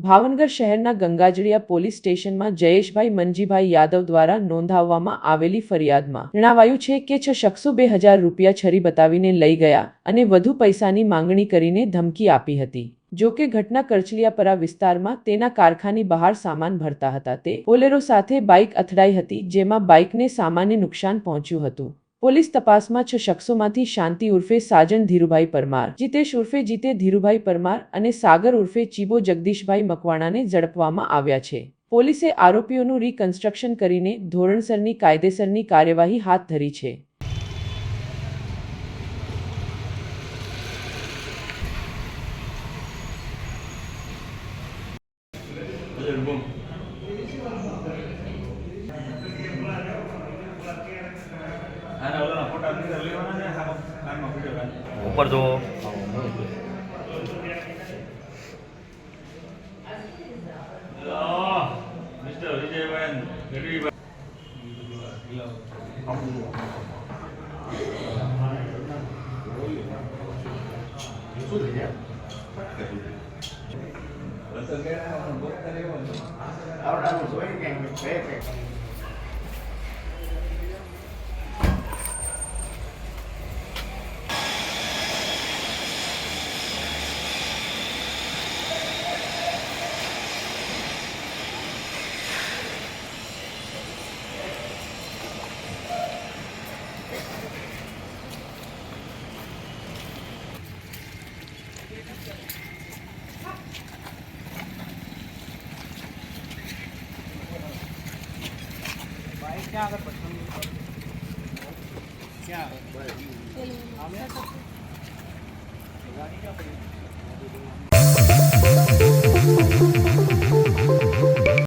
ભાવનગર શહેરના ગંગાજળિયા પોલીસ સ્ટેશનમાં જયેશભાઈ મંજીભાઈ યાદવ દ્વારા નોંધાવવામાં આવેલી ફરિયાદમાં જણાવાયું છે કે 6 શખ્સો 2000 રૂપિયા છરી બતાવીને લઈ ગયા અને વધુ પૈસાની માંગણી કરીને ધમકી આપી હતી। જો કે ઘટના કરચલિયાપરા વિસ્તારમાં તેના કારખાની બહાર સામાન ભરતા હતા તે બોલેરો સાથે બાઇક અથડાઈ હતી, જેમાં બાઇકને સામાન્ય નુકસાન પહોંચ્યું હતું। પોલીસ તપાસમાં 6 શખ્સોમાંથી શાંતિ ઉર્ફે સાજન ધીરુભાઈ પરમાર, જીતેશ ઉર્ફે જીતે ધીરુભાઈ પરમાર અને સાગર ઉર્ફે ચીબો જગદીશભાઈ મકવાણાને ઝડપવામાં આવ્યા છે। પોલીસે આરોપીઓનું રિકન્સ્ટ્રક્શન કરીને ધોરણસરની કાયદેસરની કાર્યવાહી હાથ ધરી છે। ऊपर जो मिस्टर विजय क्या